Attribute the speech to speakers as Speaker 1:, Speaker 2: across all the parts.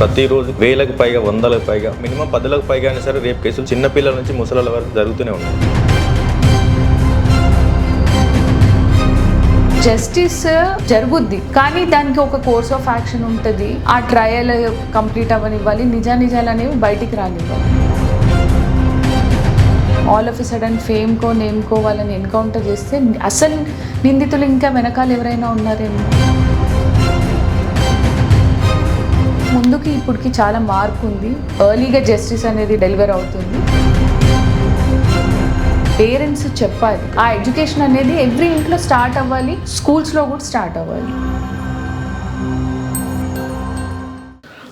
Speaker 1: ప్రతిరోజు వేలకు పైగా, వందలకు పైగా, మినిమం 10లకు పైగా అయినా సరే రేప్ కేసులు చిన్నపిల్లల నుంచి ముసలాళ్ళ వరకు జరుగుతూనే ఉన్నాయి.
Speaker 2: జస్టిస్ జరుగుద్ది, కానీ దానికి ఒక కోర్స్ ఆఫ్ యాక్షన్ ఉంటుంది. ఆ ట్రయల్ కంప్లీట్ అవ్వనివ్వాలి, నిజాలు అనేవి బయటికి రానివ్వాలి. ఆల్ ఆఫ్ ఎ సడన్ ఫేమ్కో నేమ్కో వాళ్ళని ఎన్కౌంటర్ చేస్తే అసలు నిందితులు ఇంకా వెనకాల ఎవరైనా ఉన్నారేమో. ముందుకి ఇప్పటికి చాలా మార్పు ఉంది. ఎర్లీగా జస్టిస్ అనేది డెలివర్ అవుతుంది. పేరెంట్స్ చెప్పాలి, ఆ ఎడ్యుకేషన్ అనేది ఎవ్రీ ఇంట్లో స్టార్ట్ అవ్వాలి, స్కూల్స్లో కూడా స్టార్ట్ అవ్వాలి.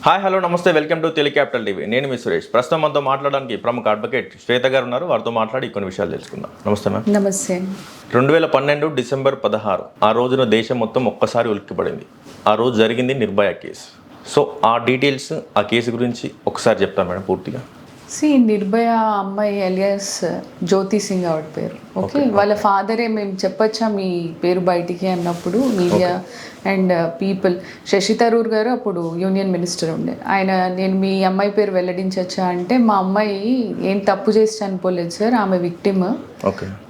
Speaker 1: హాయ్, హలో, నమస్తే, వెల్కమ్ టు టెలికాపిటల్ టీవీ. నేను మీ సురేష్. ప్రస్తుతం మనతో మాట్లాడడానికి ప్రముఖ అడ్వకేట్ శ్వేత గారు ఉన్నారు. వారితో మాట్లాడి కొన్ని విషయాలు తెలుసుకుందాం. నమస్తే మ్యామ్.
Speaker 2: నమస్తే.
Speaker 1: 2012 డిసెంబర్ 16 ఆ రోజున దేశం మొత్తం ఒక్కసారి ఉలిక్కిపడింది. ఆ రోజు జరిగింది నిర్భయ కేసు. సో ఆ డీటెయిల్స్, ఆ కేసు గురించి ఒకసారి చెప్తాను మేడం పూర్తిగా.
Speaker 2: నిర్భయ అమ్మాయి ఎలియాస్ జ్యోతి సింగ్ ఆవిడ పేరు. ఓకే, వాళ్ళ ఫాదరే మేము చెప్పచ్చా మీ పేరు బయటికి అన్నప్పుడు media and people, Shashi Tharoor గారు అప్పుడు యూనియన్ మినిస్టర్ ఉండే ఆయన, నేను మీ అమ్మాయి పేరు వెల్లడించచ్చా అంటే, మా అమ్మాయి ఏం తప్పు చేసి చనిపోలేదు సార్, ఆమె విక్టిమ్.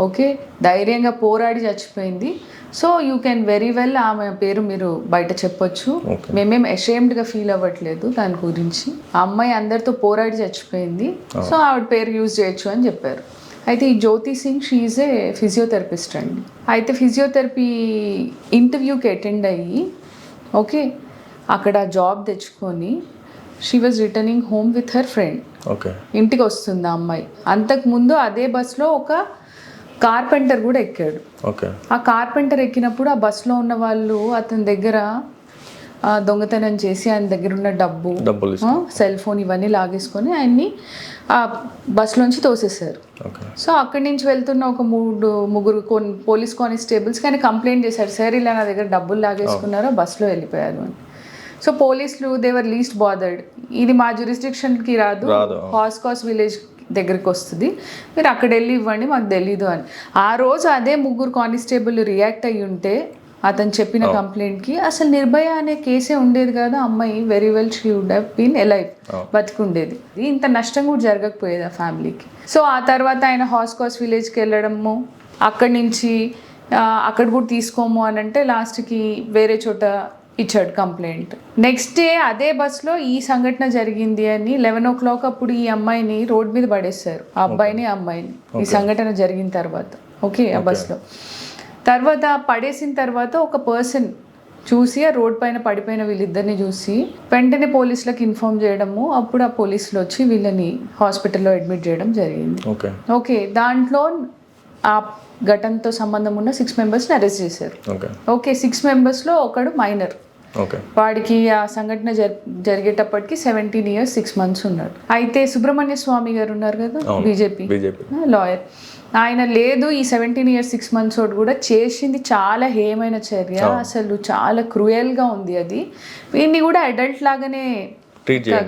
Speaker 2: ఓకే, ధైర్యంగా పోరాడి చచ్చిపోయింది. So you can very well ఆమె పేరు మీరు బయట చెప్పొచ్చు, మేమేం అషేమ్డ్గా ఫీల్ అవ్వట్లేదు దాని గురించి. ఆ అమ్మాయి అందరితో పోరాడి చచ్చిపోయింది, సో ఆవిడ పేరు యూజ్ చేయొచ్చు అని చెప్పారు. అయితే ఈ జ్యోతి సింగ్ షీఈ్ ఏ ఫిజియోథెరపిస్ట్ అండి. అయితే ఫిజియోథెరపీ ఇంటర్వ్యూకి అటెండ్ అయ్యి ఓకే అక్కడ జాబ్ తెచ్చుకొని she was returning home with her friend. ఇంటికి వస్తుంది ఆ అమ్మాయి. అంతకుముందు అదే బస్లో ఒక కార్పెంటర్ కూడా ఎక్కాడు. ఆ కార్పెంటర్ ఎక్కినప్పుడు ఆ బస్సులో ఉన్న వాళ్ళు అతని దగ్గర దొంగతనం చేసి ఆయన దగ్గర ఉన్న డబ్బులు, సెల్ ఫోన్ ఇవన్నీ లాగేసుకొని ఆయన్ని ఆ బస్సులోంచి తోసేశారు. సో అక్కడి నుంచి వెళ్తున్న ఒక ముగ్గురు పోలీస్ కానిస్టేబుల్స్కి ఆయన కంప్లైంట్ చేశారు, సార్ ఇలా నా దగ్గర డబ్బులు లాగేసుకున్నారో బస్సులో వెళ్ళిపోయారు అని. సో పోలీసులు దేవర్ లీస్ట్ బాదర్డ్, ఇది మా జ్యూరిస్డిక్షన్కి రాదు, హాస్కాస్ విలేజ్ దగ్గరికి వస్తుంది, మీరు అక్కడ వెళ్ళి ఇవ్వండి, మాకు తెలీదు అని. ఆ రోజు అదే ముగ్గురు కానిస్టేబుల్ రియాక్ట్ అయ్యి ఉంటే అతను చెప్పిన కంప్లైంట్కి అసలు నిర్భయ అనే కేసే ఉండేది కాదు. అమ్మాయి very well she would have been alive, బతికుండేది. ఇంత నష్టం కూడా జరగకపోయేది ఆ ఫ్యామిలీకి. సో ఆ తర్వాత ఆయన హాస్కాస్ విలేజ్కి వెళ్ళడము, అక్కడి నుంచి అక్కడ కూడా తీసుకోము అని అంటే లాస్ట్కి వేరే చోట ఇచ్చాడు కంప్లైంట్. నెక్స్ట్ డే అదే బస్లో ఈ సంఘటన జరిగింది అని 11 o'clock అప్పుడు ఈ అమ్మాయిని రోడ్ మీద పడేశారు, ఆ అబ్బాయిని అమ్మాయిని, ఈ సంఘటన జరిగిన తర్వాత. ఓకే, ఆ బస్లో తర్వాత పడేసిన తర్వాత ఒక పర్సన్ చూసి ఆ రోడ్ పైన పడిపోయిన వీళ్ళిద్దరిని చూసి వెంటనే పోలీసులకు ఇన్ఫార్మ్ చేయడము, అప్పుడు ఆ పోలీసులు వచ్చి వీళ్ళని హాస్పిటల్లో అడ్మిట్ చేయడం జరిగింది. ఓకే, దాంట్లో ఆ ఘటనతో సంబంధం ఉన్న 6 members అరెస్ట్ చేశారు. ఓకే, 6 members ఒకడు మైనర్. వాడికి ఆ సంఘటన జరిగేటప్పటికి 17 years 6 months ఉన్నాడు. అయితే సుబ్రహ్మణ్య స్వామి గారు ఉన్నారు కదా, బీజేపీ లాయర్, ఆయన లేదు ఈ 17 years 6 months వాడు కూడా చేసింది చాలా హేయమైన చర్య, అసలు చాలా క్రూయల్గా ఉంది, అది వీడిని కూడా అడల్ట్ లాగానే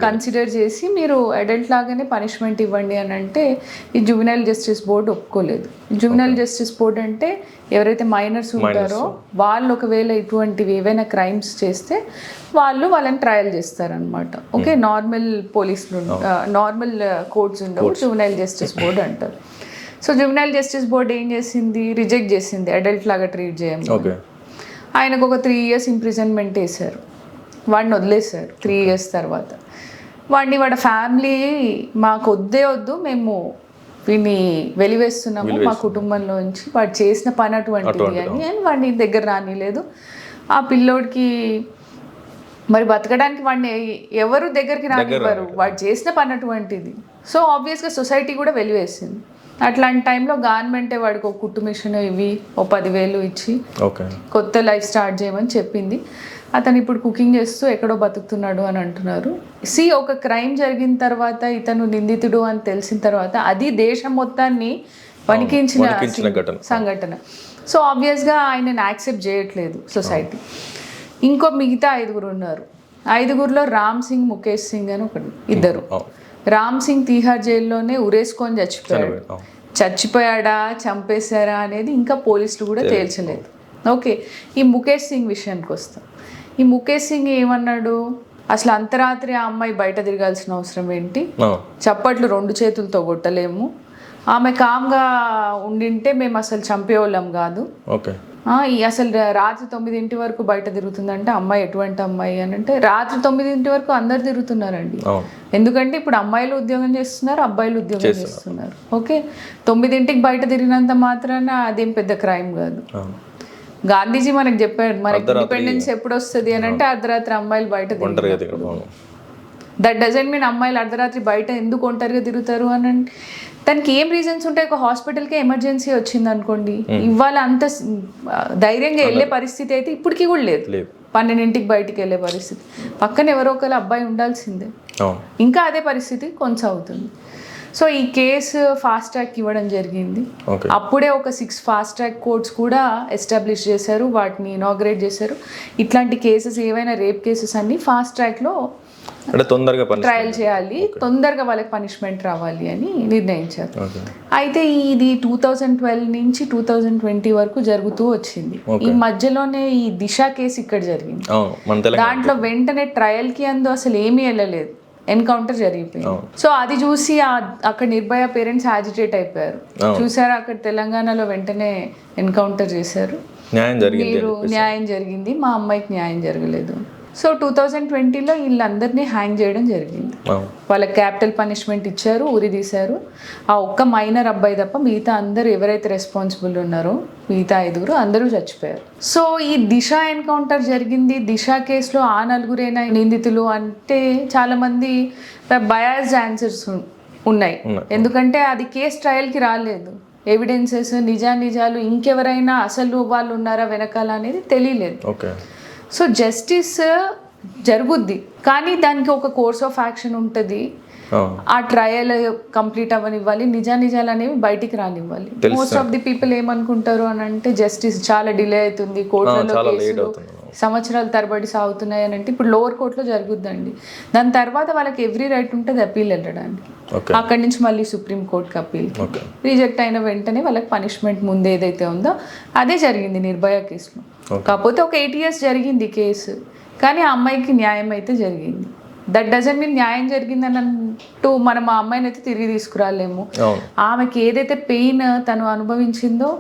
Speaker 2: కన్సిడర్ చేసి మీరు అడల్ట్ లాగానే పనిష్మెంట్ ఇవ్వండి అని అంటే ఈ జువెనైల్ జస్టిస్ బోర్డు ఒప్పుకోలేదు. జువెనైల్ జస్టిస్ బోర్డు అంటే ఎవరైతే మైనర్స్ ఉంటారో వాళ్ళు ఒకవేళ ఇటువంటివి ఏవైనా క్రైమ్స్ చేస్తే వాళ్ళని ట్రయల్ చేస్తారనమాట. ఓకే, నార్మల్ పోలీసులు నార్మల్ కోర్ట్స్ ఉండవు, జువెనైల్ జస్టిస్ బోర్డు అంటారు. సో జువెనైల్ జస్టిస్ బోర్డు ఏం చేసింది, రిజెక్ట్ చేసింది అడల్ట్ లాగా ట్రీట్ చేయమని. ఆయనకు ఒక 3 years ఇంప్రిజన్మెంట్ వేశారు, వాడిని వదిలేశారు 3 years తర్వాత. వాడి ఫ్యామిలీ మాకు వద్దు, మేము వీడిని వెలివేస్తున్నాము మా కుటుంబంలోంచి, వాడు చేసిన పని అటువంటిది అని వాడిని దగ్గర రానిలేదు. ఆ పిల్లోడికి మరి బతకడానికి వాడిని ఎవరు దగ్గరికి రానివ్వరు, వాడు చేసిన పని అటువంటిది. సో ఆబ్వియస్గా సొసైటీ కూడా వెలివేసింది. అట్లాంటి టైంలో గవర్నమెంటే వాడికి ఒక కుట్టు మిషన్ ఇవి 10,000 ఇచ్చి కొత్త లైఫ్ స్టార్ట్ చేయమని చెప్పింది. అతను ఇప్పుడు కుకింగ్ చేస్తూ ఎక్కడో బతుకుతున్నాడు అని అంటున్నారు. ఒక క్రైమ్ జరిగిన తర్వాత ఇతను నిందితుడు అని తెలిసిన తర్వాత అది దేశం మొత్తాన్ని వణికించిన సంఘటన. సో ఆబ్వియస్గా ఆయనను యాక్సెప్ట్ చేయట్లేదు సొసైటీ. ఇంకో మిగతా 5 ఉన్నారు. 5లో రామ్ సింగ్, ముఖేష్ సింగ్ అని ఇద్దరు. రామ్ సింగ్ తీహార్ జైల్లోనే ఉరేసుకొని చచ్చిపోయాడా చంపేశారా అనేది ఇంకా పోలీసులు కూడా తేల్చలేదు. ఓకే, ఈ ముఖేష్ సింగ్ విషయానికి వస్తాం. ఈ ముఖేష్ సింగ్ ఏమన్నాడు, అసలు అంతరాత్రి ఆ అమ్మాయి బయట తిరగాల్సిన అవసరం ఏంటి?
Speaker 1: అవును.
Speaker 2: చప్పట్లు 2 చేతులతో కొట్టలేము. ఆమె కామ్గా ఉండింటే మేము అసలు చంపేవాళ్ళం కాదు.
Speaker 1: ఓకే.
Speaker 2: అసలు రాత్రి 9 వరకు బయట తిరుగుతుందంటే అమ్మాయి ఎటువంటి అమ్మాయి అని అంటే, రాత్రి 9 వరకు అందరు తిరుగుతున్నారండి.
Speaker 1: అవును.
Speaker 2: ఎందుకంటే ఇప్పుడు అమ్మాయిలు ఉద్యోగం చేస్తున్నారు, అబ్బాయిలు ఉద్యోగం చేస్తున్నారు. ఓకే, 9 బయట తిరిగినంత మాత్రాన అదేం పెద్ద క్రైమ్ కాదు.
Speaker 1: అవును.
Speaker 2: గాంధీజీ మనకు చెప్పాడు, మనకి ఇండిపెండెన్స్ ఎప్పుడు వస్తుంది అని అంటే అర్ధరాత్రి అమ్మాయిలు బయట తిరుగుతారు. దట్ డజంట్ మీన్ అమ్మాయిలు అర్ధరాత్రి బయట ఎందుకు ఒంటరిగా తిరుగుతారు అని అంటే దానికి ఏం రీజన్స్ ఉంటాయి. ఒక హాస్పిటల్కి ఎమర్జెన్సీ వచ్చింది అనుకోండి, ఇవాళ అంత ధైర్యంగా వెళ్ళే పరిస్థితి అయితే ఇప్పటికీ కూడా లేదు. 12 బయటికి వెళ్ళే పరిస్థితి, పక్కన ఎవరో ఒకరు అబ్బాయి ఉండాల్సిందే. ఇంకా అదే పరిస్థితి కొనసాగుతుంది. సో ఈ కేసు ఫాస్ట్ ట్రాక్ ఇవ్వడం జరిగింది. అప్పుడే ఒక 6 ఫాస్ట్ ట్రాక్ కోర్ట్స్ కూడా ఎస్టాబ్లిష్ చేశారు, వాటిని ఇనాగ్రేట్ చేశారు. ఇట్లాంటి కేసెస్ ఏవైనా రేప్ కేసెస్ అన్ని ఫాస్ట్ ట్రాక్లో
Speaker 1: తొందరగా
Speaker 2: ట్రయల్ చేయాలి, తొందరగా వాళ్ళకి పనిష్మెంట్ రావాలి అని నిర్ణయించారు. అయితే ఇది 2012 నుంచి 2020 వరకు జరుగుతూ వచ్చింది. ఈ మధ్యలోనే ఈ దిశ కేసు ఇక్కడ జరిగింది. దాంట్లో వెంటనే ట్రయల్ కి అసలు ఏమీ వెళ్ళలేదు, ఎన్కౌంటర్ జరిగిపోయింది. సో అది చూసి అక్కడ నిర్భయ పేరెంట్స్ యాజిటేట్ అయిపోయారు. చూసారా, అక్కడ తెలంగాణలో వెంటనే ఎన్కౌంటర్ చేశారు, మీరు న్యాయం జరిగింది, మా అమ్మాయికి న్యాయం జరగలేదు. సో 2020లో వీళ్ళందరినీ హ్యాంగ్ చేయడం జరిగింది. వాళ్ళకి క్యాపిటల్ పనిష్మెంట్ ఇచ్చారు, ఉరి తీశారు. ఆ ఒక్క మైనర్ అబ్బాయి తప్ప మిగతా అందరూ ఎవరైతే రెస్పాన్సిబుల్ ఉన్నారో మిగతా 5 అందరూ చచ్చిపోయారు. సో ఈ దిశ ఎన్కౌంటర్ జరిగింది. దిశ కేసులో ఆ 4 నిందితులు అంటే చాలా మంది బయాస్డ్ ఆన్సర్స్ ఉన్నాయి. ఎందుకంటే అది కేసు ట్రయల్కి రాలేదు, ఎవిడెన్సెస్ నిజాలు ఇంకెవరైనా అసలు వాళ్ళు ఉన్నారా వెనకాల అనేది తెలియలేదు. సో జస్టిస్ జరుగుద్ది, కానీ దానికి ఒక కోర్స్ ఆఫ్ యాక్షన్ ఉంటుంది. ఆ ట్రయల్ కంప్లీట్ అవ్వనివ్వాలి, నిజాలు అనేవి బయటికి రానివ్వాలి. మోస్ట్ ఆఫ్ ది పీపుల్ ఏమనుకుంటారు అని అంటే జస్టిస్ చాలా డిలే అవుతుంది, కోర్టులలో కేసులు సంవత్సరాల తరబడి సాగుతున్నాయి అని అంటే, ఇప్పుడు లోవర్ కోర్టులో జరుగుద్దండి. దాని తర్వాత వాళ్ళకి ఎవ్రీ రైట్ ఉంటుంది అప్పీల్ వెళ్ళడానికి. అక్కడి నుంచి మళ్ళీ సుప్రీం కోర్టుకి అప్పీల్, రిజెక్ట్ అయిన వెంటనే వాళ్ళకి పనిష్మెంట్ ముందు ఏదైతే ఉందో అదే జరిగింది నిర్భయ కేసులో. కాకపోతే ఒక 8 years జరిగింది కేసు, కానీ ఆ అమ్మాయికి న్యాయం అయితే జరిగింది. దట్ డజంట్ మీన్ న్యాయం జరిగిందని అంటూ మనం ఆ అమ్మాయిని అయితే తిరిగి తీసుకురాలేము. ఆమెకి ఏదైతే పెయిన్ తను అనుభవించిందో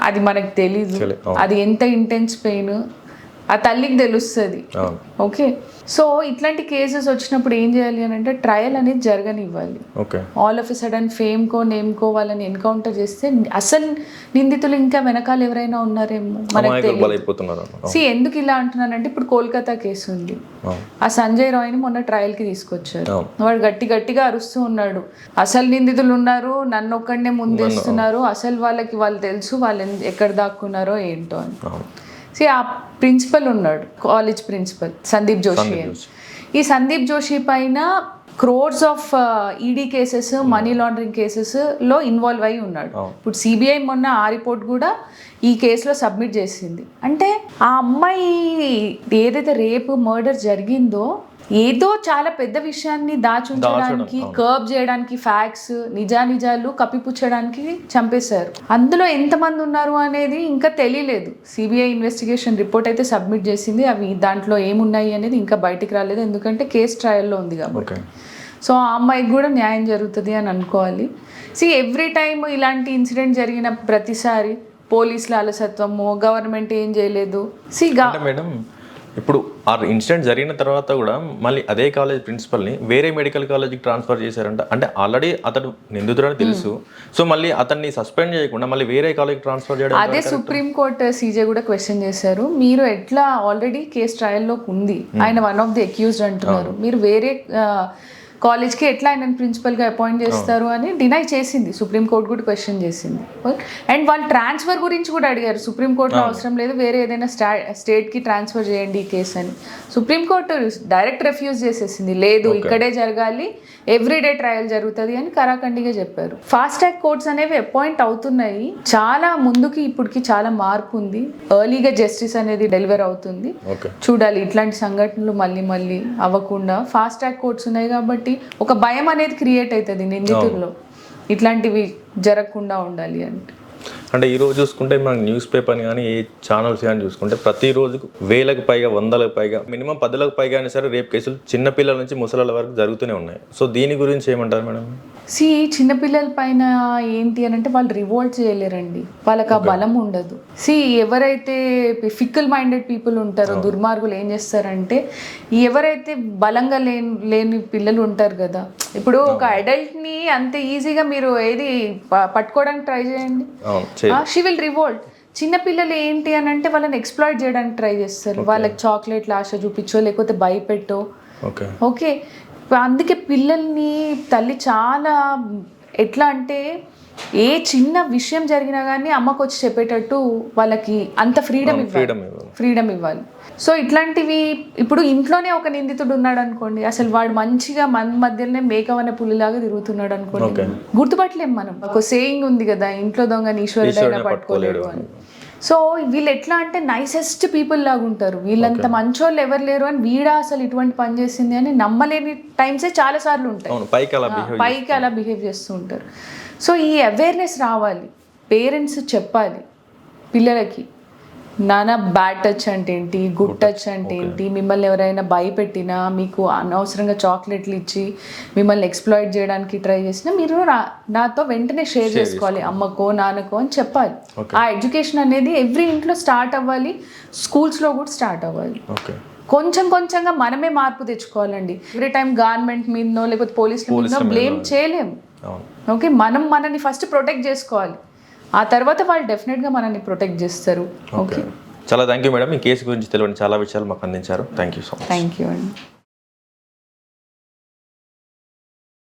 Speaker 2: అది మనకు తెలీదు, అది ఎంత ఇంటెన్స్ పెయిన్ ఆ తల్లికి తెలుస్తుంది. ఓకే, సో ఇట్లాంటి కేసెస్ వచ్చినప్పుడు ఏం చేయాలి అని అంటే ట్రయల్ అనేది జరగనివ్వాలి. ఆల్ ఆఫ్ ఎ సడన్ ఫేమ్కో నేమ్కో వాళ్ళని ఎన్కౌంటర్ చేస్తే అసలు నిందితులు ఇంకా వెనకాల ఎవరైనా ఉన్నారేమో మనకు తెలియదు. ఎందుకు ఇలా అంటున్నానంటే, ఇప్పుడు కోల్కతా కేసు ఉంది, ఆ సంజయ్ రాయ్ని మొన్న ట్రయల్కి తీసుకొచ్చారు. వాడు గట్టిగా అరుస్తూ ఉన్నాడు, అసలు నిందితులు ఉన్నారు, నన్ను ఒక్కడనే ముందేస్తున్నారు, అసలు వాళ్ళు తెలుసు వాళ్ళు ఎక్కడ దాక్కున్నారో ఏంటో అని. ఆ ప్రిన్సిపల్ ఉన్నాడు, కాలేజ్ ప్రిన్సిపల్ సందీప్ జోషి. ఈ సందీప్ జోషి పైన crores of ED cases, money laundering cases లో ఇన్వాల్వ్ అయి ఉన్నాడు. ఇప్పుడు సిబిఐ మొన్న ఆ రిపోర్ట్ కూడా ఈ కేసులో సబ్మిట్ చేసింది. అంటే ఆ అమ్మాయి ఏదైతే రేపు మర్డర్ జరిగిందో ఏదో చాలా పెద్ద విషయాన్ని దాచుంచడానికి, కర్బ్ చేయడానికి, ఫ్యాక్ట్స్ నిజాలు కప్పిపుచ్చడానికి చంపేశారు. అందులో ఎంతమంది ఉన్నారు అనేది ఇంకా తెలియలేదు. సిబిఐ ఇన్వెస్టిగేషన్ రిపోర్ట్ అయితే సబ్మిట్ చేసింది, అవి దాంట్లో ఏమున్నాయి అనేది ఇంకా బయటికి రాలేదు, ఎందుకంటే కేసు ట్రయల్లో ఉంది కాబట్టి. సో ఆ అమ్మాయికి కూడా న్యాయం జరుగుతుంది అని అనుకోవాలి. ఎవ్రీ టైమ్ ఇలాంటి ఇన్సిడెంట్ జరిగిన ప్రతిసారి పోలీసుల అలసత్వము, గవర్నమెంట్ ఏం చేయలేదు.
Speaker 1: మేడం, ఇప్పుడు ఆ ఇన్సిడెంట్ జరిగిన తర్వాత కూడా మళ్ళీ అదే కాలేజ్ ప్రిన్సిపల్ని వేరే మెడికల్ కాలేజ్కి ట్రాన్స్ఫర్ చేశారంట. అంటే ఆల్రెడీ అతడు నిందితుడని తెలుసు, సో మళ్ళీ అతన్ని సస్పెండ్ చేయకుండా మళ్ళీ వేరే కాలేజ్కి ట్రాన్స్ఫర్ చేయడం.
Speaker 2: అదే సుప్రీం కోర్ట్ సీజే కూడా క్వశ్చన్ చేశారు, మీరు ఎట్లా ఆల్రెడీ కేసు ట్రయల్లో ఉంది, ఆయన వన్ ఆఫ్ ది అక్యూజ్డ్ అంటున్నారు, మీరు వేరే కాలేజ్కి ఎట్లా ఆయన ప్రిన్సిపల్గా అపాయింట్ చేస్తారు అని డినై చేసింది. సుప్రీంకోర్టు కూడా క్వశ్చన్ చేసింది. అండ్ వాళ్ళు ట్రాన్స్ఫర్ గురించి కూడా అడిగారు, సుప్రీంకోర్టులో అవసరం లేదు, వేరే ఏదైనా స్టేట్కి ట్రాన్స్ఫర్ చేయండి ఈ కేసు అని. సుప్రీంకోర్టు డైరెక్ట్ రిఫ్యూజ్ చేసేసింది, లేదు ఇక్కడే జరగాలి, ఎవ్రీడే ట్రయల్ జరుగుతుంది అని కరాఖండిగా చెప్పారు. ఫాస్ట్ ట్రాక్ కోర్ట్స్ అనేవి అపాయింట్ అవుతున్నాయి, చాలా ముందుకి ఇప్పటికి చాలా మార్పు ఉంది, ఎర్లీగా జస్టిస్ అనేది డెలివర్ అవుతుంది. చూడాలి ఇట్లాంటి సంఘటనలు మళ్ళీ అవ్వకుండా. ఫాస్ట్ ట్రాక్ కోర్ట్స్ ఉన్నాయి కాబట్టి ఒక భయం అనేది క్రియేట్ అవుతుంది నిందితుల్లో, ఇట్లాంటివి జరగకుండా ఉండాలి అంటే.
Speaker 1: అంటే ఈ రోజు చూసుకుంటే మనకు న్యూస్ పేపర్ కానీ ఏ ఛానల్స్ కానీ చూసుకుంటే ప్రతిరోజు వేలకు పైగా 100లకు పైగా మినిమం 10లకు పైగా అయినా సరే రేప్ కేసులు చిన్నపిల్లల నుంచి ముసలాళ్ళ వరకు జరుగుతూనే ఉన్నాయి. సో దీని గురించి ఏమంటారు మేడం?
Speaker 2: చిన్నపిల్లల పైన ఏంటి అని అంటే వాళ్ళు రివోల్ట్ చేయలేరండి, వాళ్ళకి ఆ బలం ఉండదు. ఎవరైతే ఫిక్కల్ మైండెడ్ పీపుల్ ఉంటారో, దుర్మార్గులు ఏం చేస్తారంటే ఎవరైతే బలంగా లేని పిల్లలు ఉంటారు కదా, ఇప్పుడు ఒక అడల్ట్ని అంత ఈజీగా మీరు ఏది పట్టుకోవడానికి ట్రై చేయండి, షీ విల్ రివోల్ట్. చిన్నపిల్లలు ఏంటి అని అంటే వాళ్ళని ఎక్స్ప్లాయిట్ చేయడానికి ట్రై చేస్తారు, వాళ్ళకి చాక్లెట్లు ఆశ చూపించో లేకపోతే భయపెట్టో. ఓకే, అందుకే పిల్లల్ని తల్లి చాలా ఎట్లా అంటే ఏ చిన్న విషయం జరిగినా కానీ అమ్మకు వచ్చి చెప్పేటట్టు వాళ్ళకి అంత ఫ్రీడమ్ ఇవ్వాలి. సో ఇట్లాంటివి ఇప్పుడు ఇంట్లోనే ఒక నిందితుడు ఉన్నాడు అనుకోండి, అసలు వాడు మంచిగా మన మధ్యలోనే మేకవన్న పులిలాగా తిరుగుతున్నాడు అనుకోండి, గుర్తుపట్టలేం మనం. ఒక సేయింగ్ ఉంది కదా, ఇంట్లో దొంగని ఈశ్వరుడైనా పట్టుకోలేడు అని. సో వీళ్ళు ఎట్లా అంటే నైసెస్ట్ పీపుల్ లాగా ఉంటారు, వీళ్ళంత మంచోళ్ళు ఎవరు లేరు అని, వీడా అసలు ఇటువంటి పని చేసింది అని నమ్మలేని టైమ్సే చాలా సార్లు ఉంటాయి, పైకి అలా బిహేవ్ చేస్తూ ఉంటారు. సో ఈ అవేర్నెస్ రావాలి, పేరెంట్స్ చెప్పాలి పిల్లలకి, నాన్న బ్యాడ్ టచ్ అంటే ఏంటి, గుడ్ టచ్ అంటే ఏంటి, మిమ్మల్ని ఎవరైనా భయపెట్టినా, మీకు అనవసరంగా చాక్లెట్లు ఇచ్చి మిమ్మల్ని ఎక్స్ప్లాయిట్ చేయడానికి ట్రై చేసినా మీరు నాతో వెంటనే షేర్ చేసుకోవాలి, అమ్మకో నాన్నకో అని చెప్పాలి. ఆ ఎడ్యుకేషన్ అనేది ఎవ్రీ ఇంట్లో స్టార్ట్ అవ్వాలి, స్కూల్స్లో కూడా స్టార్ట్ అవ్వాలి. కొంచెం కొంచెంగా మనమే మార్పు తెచ్చుకోవాలండి. ఎవ్రీ టైం గవర్నమెంట్ మీదనో లేకపోతే పోలీసుల మీదనో బ్లేమ్ చేయలేము. ఓకే, మనని ఫస్ట్ ప్రొటెక్ట్ చేసుకోవాలి, ఆ తర్వాత వాళ్ళు డెఫినెట్గా మనల్ని ప్రొటెక్ట్ చేస్తారు. ఓకే,
Speaker 1: చాలా థ్యాంక్ యూ మేడం, ఈ కేసు గురించి తెలియని చాలా విషయాలు మాకు అందించారు. Thank you so much.
Speaker 2: Thank you అండి.